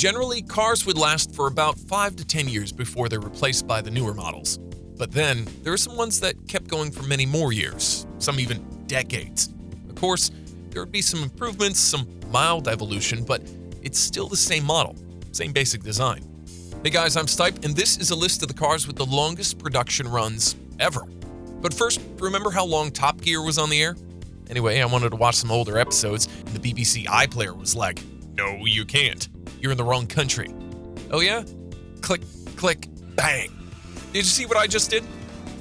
Generally, cars would last for about 5 to 10 years before they're replaced by the newer models. But then, there are some ones that kept going for many more years, some even decades. Of course, there would be some improvements, some mild evolution, but it's still the same model, same basic design. Hey guys, I'm Stype, and this is a list of the cars with the longest production runs ever. But first, remember how long Top Gear was on the air? Anyway, I wanted to watch some older episodes, and the BBC iPlayer was like, "No, you can't. You're in the wrong country." Oh yeah? Click, click, bang. Did you see what I just did?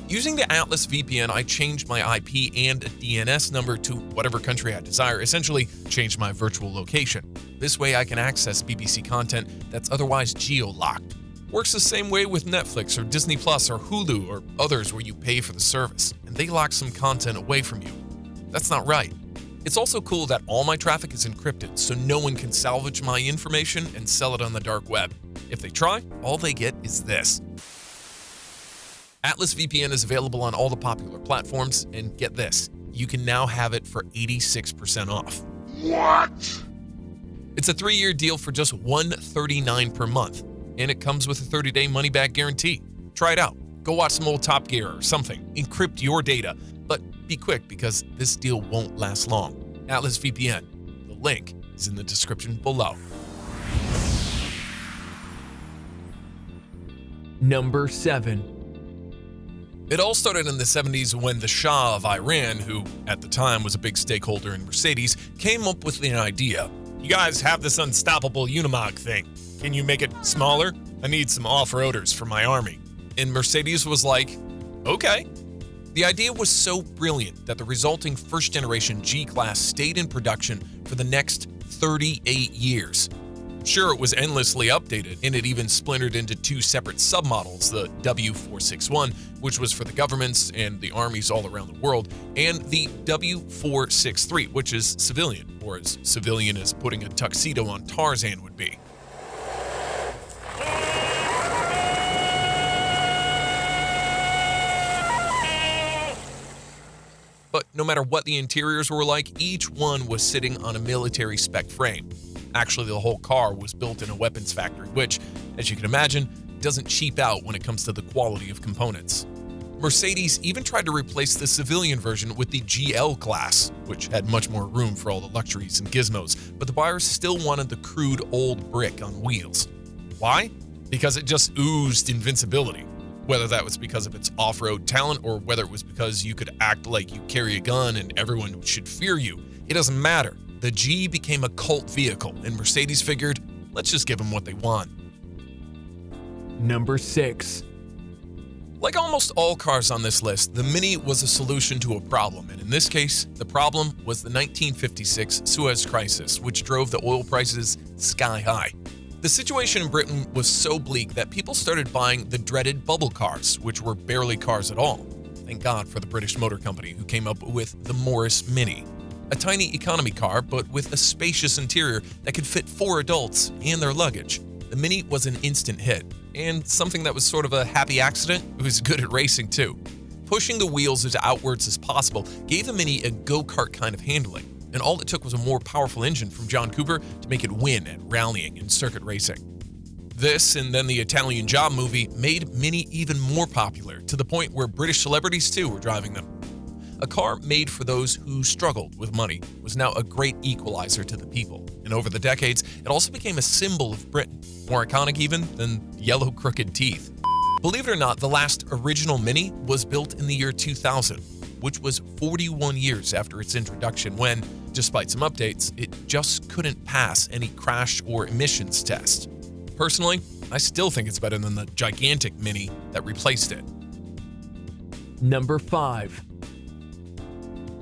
Using the Atlas VPN, I changed my IP and a DNS number to whatever country I desire, essentially changed my virtual location. This way I can access BBC content that's otherwise geo-locked. Works the same way with Netflix or Disney Plus or Hulu or others where you pay for the service, and they lock some content away from you. That's not right. It's also cool that all my traffic is encrypted, so no one can salvage my information and sell it on the dark web. If they try, all they get is this. Atlas VPN is available on all the popular platforms, and get this, you can now have it for 86% off. What? It's a 3-year deal for just $139 per month, and it comes with a 30-day money-back guarantee. Try it out. Go watch some old Top Gear or something. Encrypt your data, but be quick because this deal won't last long. Atlas VPN. The link is in the description below. Number 7. It all started in the 70s when the Shah of Iran, who at the time was a big stakeholder in Mercedes, came up with the idea. "You guys have this unstoppable Unimog thing. Can you make it smaller? I need some off-roaders for my army." And Mercedes was like, "Okay." The idea was so brilliant that the resulting first-generation G-Class stayed in production for the next 38 years. Sure, it was endlessly updated, and it even splintered into 2 separate submodels, the W461, which was for the governments and the armies all around the world, and the W463, which is civilian, or as civilian as putting a tuxedo on Tarzan would be. But no matter what the interiors were like, each one was sitting on a military spec frame. Actually, the whole car was built in a weapons factory, which, as you can imagine, doesn't cheap out when it comes to the quality of components. Mercedes even tried to replace the civilian version with the GL-Class, which had much more room for all the luxuries and gizmos, but the buyers still wanted the crude old brick on wheels. Why? Because it just oozed invincibility. Whether that was because of its off-road talent or whether it was because you could act like you carry a gun and everyone should fear you, it doesn't matter. The G became a cult vehicle, and Mercedes figured, let's just give them what they want. Number 6. Like almost all cars on this list, the Mini was a solution to a problem, and in this case, the problem was the 1956 Suez Crisis, which drove the oil prices sky high. The situation in Britain was so bleak that people started buying the dreaded bubble cars, which were barely cars at all. Thank God for the British Motor Company, who came up with the Morris Mini. A tiny economy car, but with a spacious interior that could fit 4 adults and their luggage. The Mini was an instant hit, and something that was sort of a happy accident, it was good at racing too. Pushing the wheels as outwards as possible gave the Mini a go-kart kind of handling, and all it took was a more powerful engine from John Cooper to make it win at rallying and circuit racing. This, and then the Italian Job movie, made Mini even more popular, to the point where British celebrities too were driving them. A car made for those who struggled with money was now a great equalizer to the people, and over the decades, it also became a symbol of Britain, more iconic even than yellow crooked teeth. Believe it or not, the last original Mini was built in the year 2000, which was 41 years after its introduction when, despite some updates, it just couldn't pass any crash or emissions test. Personally, I still think it's better than the gigantic Mini that replaced it. Number 5.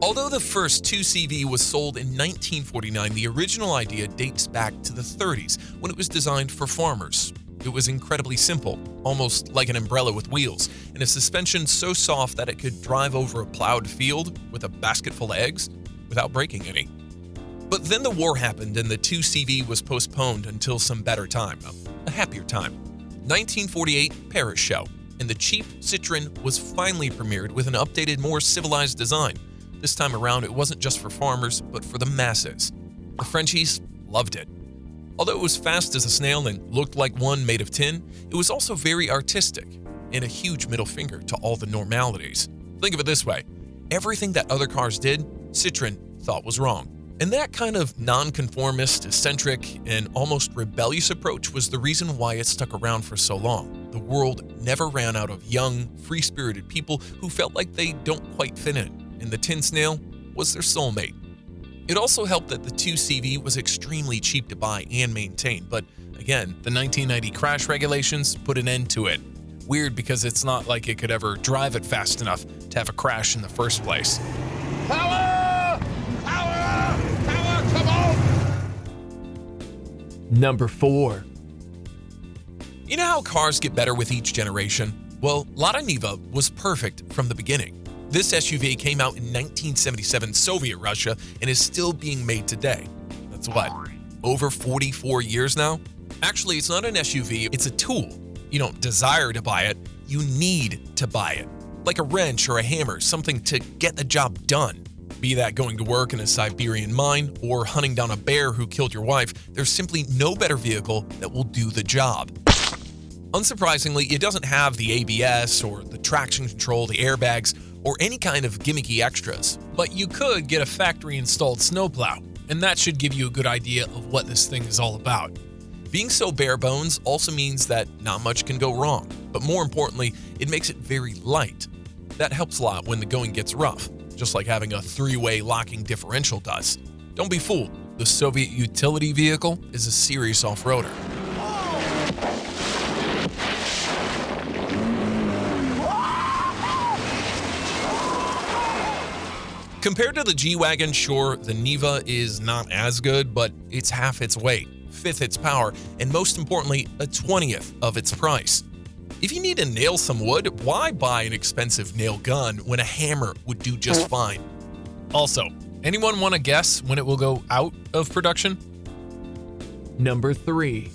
Although the first 2CV was sold in 1949, the original idea dates back to the 30s when it was designed for farmers. It was incredibly simple, almost like an umbrella with wheels, and a suspension so soft that it could drive over a plowed field with a basket full of eggs without breaking any. But then the war happened and the 2CV was postponed until some better time, a happier time. 1948 Paris show, and the cheap Citroen was finally premiered with an updated, more civilized design. This time around, it wasn't just for farmers, but for the masses. The Frenchies loved it. Although it was fast as a snail and looked like one made of tin, it was also very artistic and a huge middle finger to all the normalities. Think of it this way: everything that other cars did, Citroen thought was wrong. And that kind of nonconformist, eccentric, and almost rebellious approach was the reason why it stuck around for so long. The world never ran out of young, free-spirited people who felt like they don't quite fit in, and the tin snail was their soulmate. It also helped that the 2CV was extremely cheap to buy and maintain, but again, the 1990 crash regulations put an end to it. Weird because it's not like it could ever drive it fast enough to have a crash in the first place. Power! Power! Power! Come on! Number 4. You know how cars get better with each generation? Well, Lada Niva was perfect from the beginning. This SUV came out in 1977 Soviet Russia and is still being made today. That's what, over 44 years now? Actually, it's not an SUV, it's a tool. You don't desire to buy it, you need to buy it. Like a wrench or a hammer, something to get the job done. Be that going to work in a Siberian mine or hunting down a bear who killed your wife, there's simply no better vehicle that will do the job. Unsurprisingly, it doesn't have the ABS or the traction control, the airbags, or any kind of gimmicky extras. But you could get a factory-installed snowplow, and that should give you a good idea of what this thing is all about. Being so bare bones also means that not much can go wrong, but more importantly, it makes it very light. That helps a lot when the going gets rough, just like having a 3-way locking differential does. Don't be fooled, the Soviet utility vehicle is a serious off-roader. Compared to the G-Wagon, sure, the Niva is not as good, but it's half its weight, fifth its power, and most importantly, a 20th of its price. If you need to nail some wood, why buy an expensive nail gun when a hammer would do just fine? Also, anyone want to guess when it will go out of production? Number 3.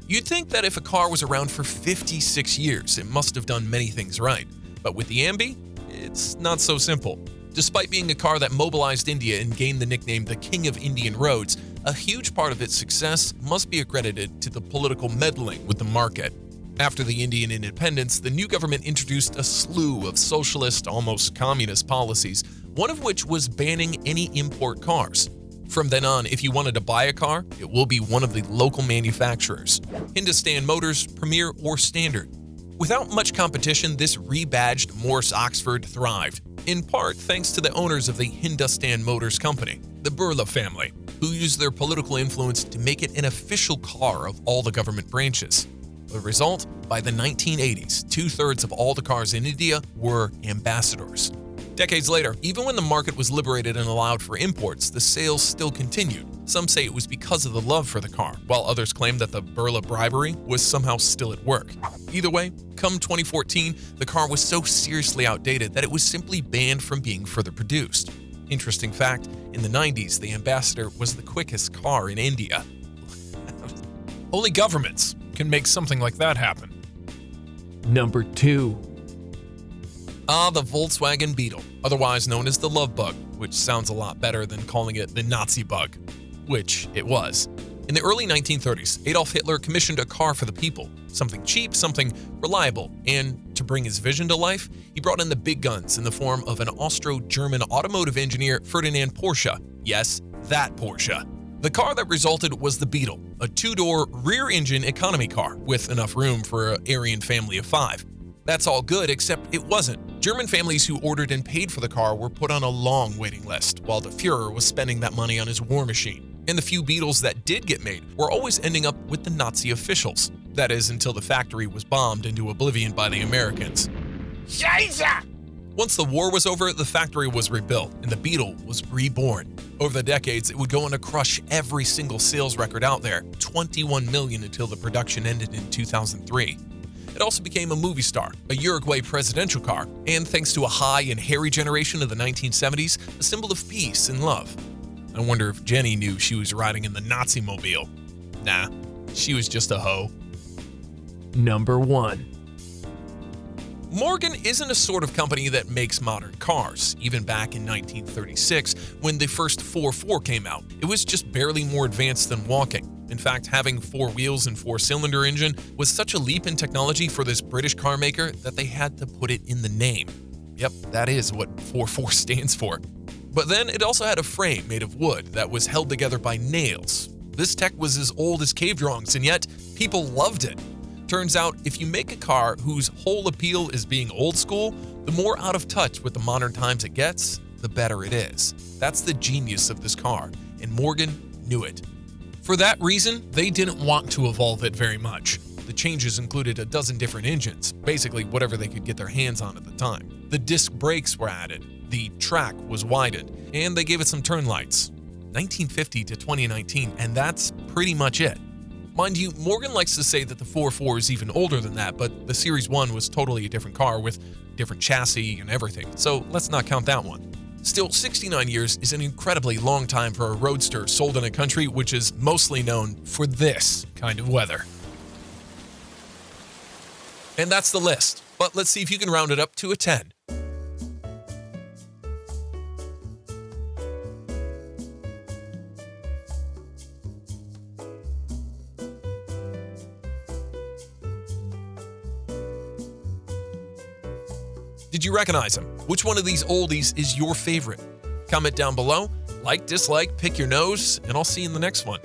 You'd think that if a car was around for 56 years, it must have done many things right. But with the Ambi, it's not so simple. Despite being a car that mobilized India and gained the nickname the King of Indian Roads, a huge part of its success must be accredited to the political meddling with the market. After the Indian independence, the new government introduced a slew of socialist, almost communist policies, one of which was banning any import cars. From then on, if you wanted to buy a car, it will be one of the local manufacturers: Hindustan Motors, Premier, or Standard. Without much competition, this rebadged Morse Oxford thrived, in part thanks to the owners of the Hindustan Motors Company, the Birla family, who used their political influence to make it an official car of all the government branches. The result, by the 1980s, 2/3 of all the cars in India were ambassadors. Decades later, even when the market was liberated and allowed for imports, the sales still continued. Some say it was because of the love for the car, while others claim that the Birla bribery was somehow still at work. Either way, come 2014, the car was so seriously outdated that it was simply banned from being further produced. Interesting fact, in the 90s, the Ambassador was the quickest car in India. Only governments can make something like that happen. Number 2. The Volkswagen Beetle, otherwise known as the Love Bug, which sounds a lot better than calling it the Nazi Bug, which it was. In the early 1930s, Adolf Hitler commissioned a car for the people, something cheap, something reliable, and to bring his vision to life, he brought in the big guns in the form of an Austro-German automotive engineer, Ferdinand Porsche. Yes, that Porsche. The car that resulted was the Beetle, a 2-door, rear-engine economy car with enough room for an Aryan family of 5. That's all good, except it wasn't. German families who ordered and paid for the car were put on a long waiting list, while the Führer was spending that money on his war machine. And the few Beetles that did get made were always ending up with the Nazi officials. That is, until the factory was bombed into oblivion by the Americans. Scheiße! Once the war was over, the factory was rebuilt, and the Beetle was reborn. Over the decades, it would go on to crush every single sales record out there, 21 million until the production ended in 2003. It also became a movie star, a Uruguay presidential car, and thanks to a high and hairy generation of the 1970s, a symbol of peace and love. I wonder if Jenny knew she was riding in the Nazi mobile. Nah, she was just a hoe. Number 1. Morgan isn't a sort of company that makes modern cars. Even back in 1936, when the first 4.4 came out, it was just barely more advanced than walking. In fact, having 4 wheels and 4-cylinder engine was such a leap in technology for this British car maker that they had to put it in the name. Yep, that is what 44 stands for. But then it also had a frame made of wood that was held together by nails. This tech was as old as cave drawings, and yet people loved it. Turns out, if you make a car whose whole appeal is being old school, the more out of touch with the modern times it gets, the better it is. That's the genius of this car, and Morgan knew it. For that reason, they didn't want to evolve it very much. The changes included a dozen different engines, basically whatever they could get their hands on at the time. The disc brakes were added, the track was widened, and they gave it some turn lights. 1950 to 2019, and that's pretty much it. Mind you, Morgan likes to say that the 44 is even older than that, but the Series 1 was totally a different car with different chassis and everything, so let's not count that one. Still, 69 years is an incredibly long time for a roadster sold in a country which is mostly known for this kind of weather. And that's the list, but let's see if you can round it up to a 10. Did you recognize him? Which one of these oldies is your favorite? Comment down below, like, dislike, pick your nose, and I'll see you in the next one.